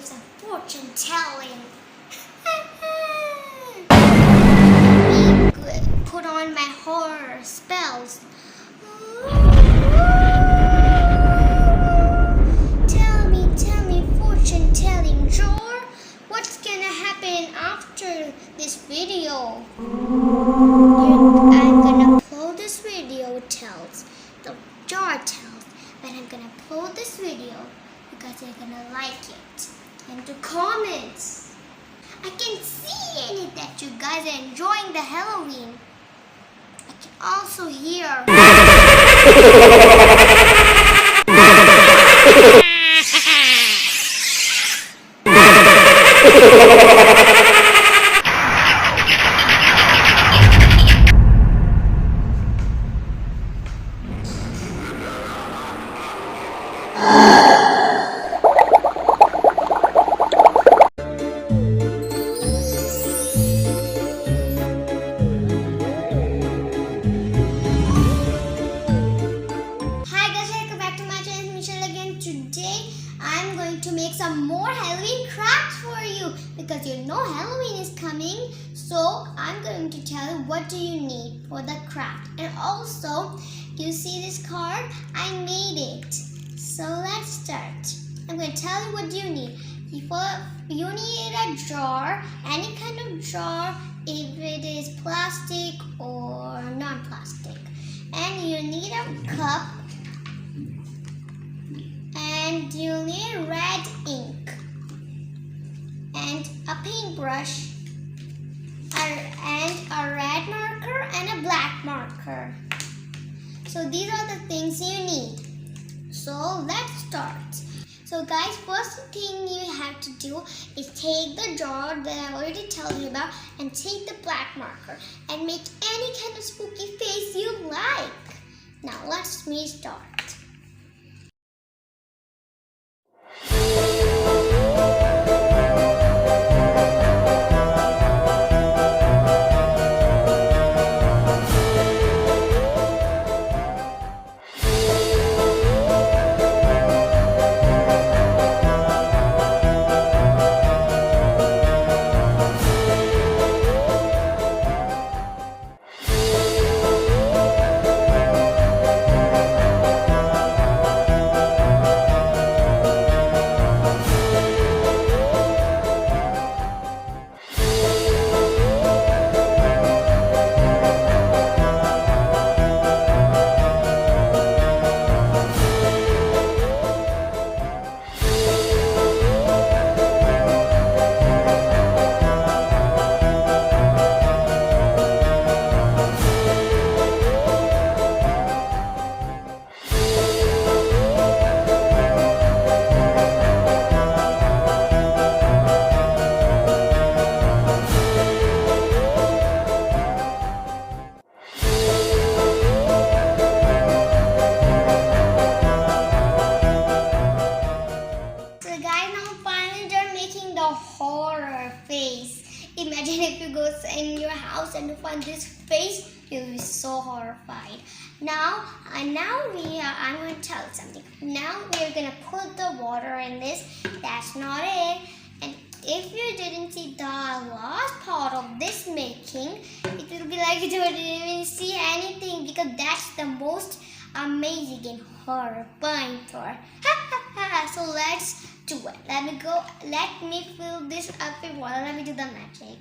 give some fortune telling. Put on my horror spells. Tell me, fortune telling jar, what's gonna happen after this video? I'm gonna upload this video tells, the jar tells, but I'm gonna upload this video because you're gonna like it. And to comments. I can see in it that you guys are enjoying the Halloween. I can also hear. I'm going to make some more Halloween crafts for you because you know Halloween is coming. So I'm going to tell you what do you need for the craft. And also, you see this card? I made it. So let's start. I'm going to tell you what you need. You need a jar, any kind of jar, if it is plastic or non-plastic. And you need a cup. And you need red ink and a paintbrush and a red marker and a black marker. So these are the things you need. So let's start. So guys, first thing you have to do is take the jar that I already told you about and take the black marker and make any kind of spooky face you like. Now let's start. Imagine if you go in your house and you find this face, you'll be so horrified. I'm going to tell you something. Now we're going to put the water in this. That's not it. And if you didn't see the last part of this making, it will be like you didn't even see anything because that's the most amazing and horrifying part. So let's do it. Let me fill this up with water. Let me do the magic.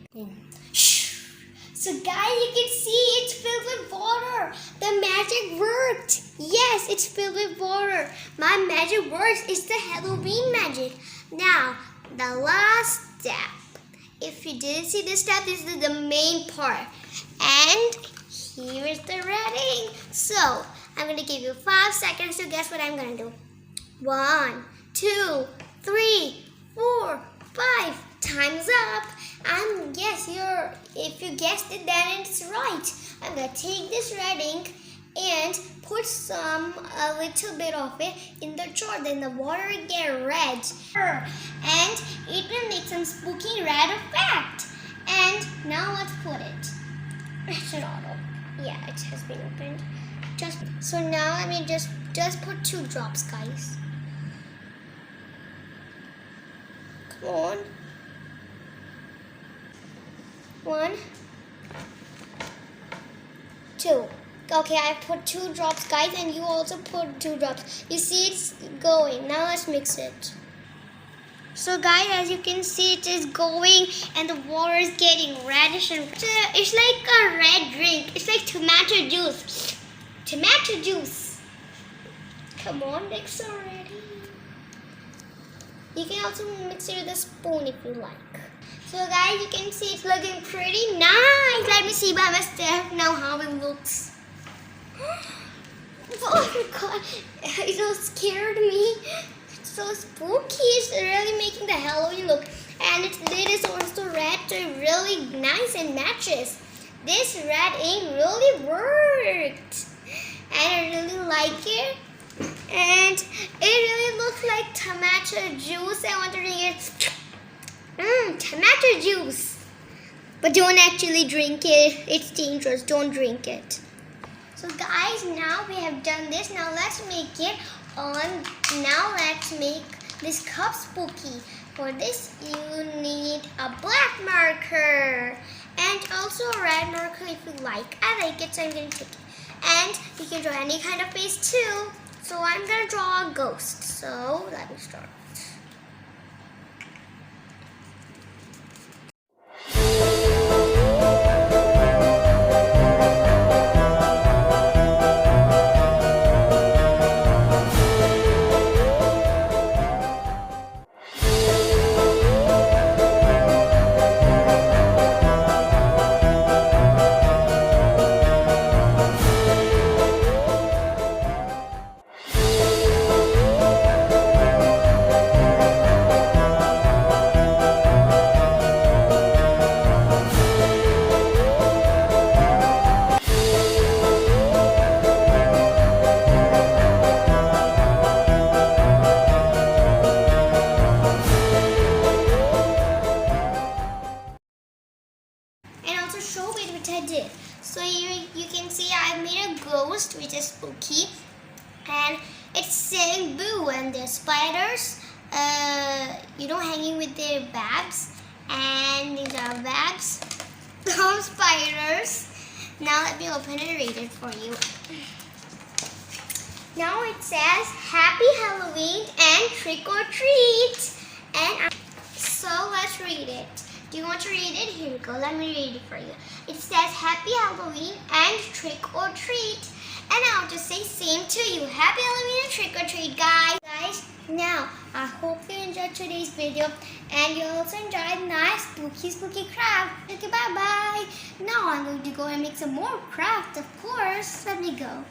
So guys, you can see it's filled with water. The magic worked. Yes, it's filled with water. My magic works. It's the Halloween magic. Now, the last step. If you didn't see this step, this is the main part. And here is the red ink. So, I'm going to give you 5 seconds to guess what I'm going to do. 1, 2, 3, 4, 5. Time's up. If you guessed it, then it's right. I'm going to take this red ink and put a little bit of it in the jar. Then the water will get red. And it will make some spooky red effect. And now let's put it. It's an auto. Yeah, it has been opened. So now let me just put 2 drops, guys. Come on. 1, 2. Okay, I put 2 drops, guys, and you also put 2 drops. You see it's going. Now let's mix it. So guys, as you can see, it is going and the water is getting reddish and it's like a red drink. It's like tomato juice. Tomato juice. Come on, mix already. You can also mix it with a spoon if you like. So guys, you can see it's looking pretty nice. Let me see by myself now how it looks. Oh my god, it so scared me. It's so spooky. It's really making the Halloween look. And its lid is also red, so it really nice and matches. This red ink really worked. And I really like it. And it really looks like tomato juice. I want to drink it. Tomato juice. But don't actually drink it. It's dangerous. Don't drink it. So guys, now we have done this. Now let's make it on. Now let's make this cup spooky. For this, you need a black marker and also a red marker if you like. I like it, so I'm going to take it. And you can draw any kind of face too. So I'm going to draw a ghost. So let me start. Show it which I did. So you can see I made a ghost which is spooky and it's saying boo, and there's spiders hanging with their babs, and these are babs of spiders. Now let me open and read it for you. Now it says Happy Halloween and trick or treat. And so let's read it. Do you want to read it? Here we go. Let me read it for you. It says Happy Halloween and trick or treat. And I'll just say same to you. Happy Halloween and trick or treat, guys. Now, I hope you enjoyed today's video and you also enjoyed nice spooky craft. Okay, bye-bye. Now I'm going to go and make some more craft, of course. Let me go.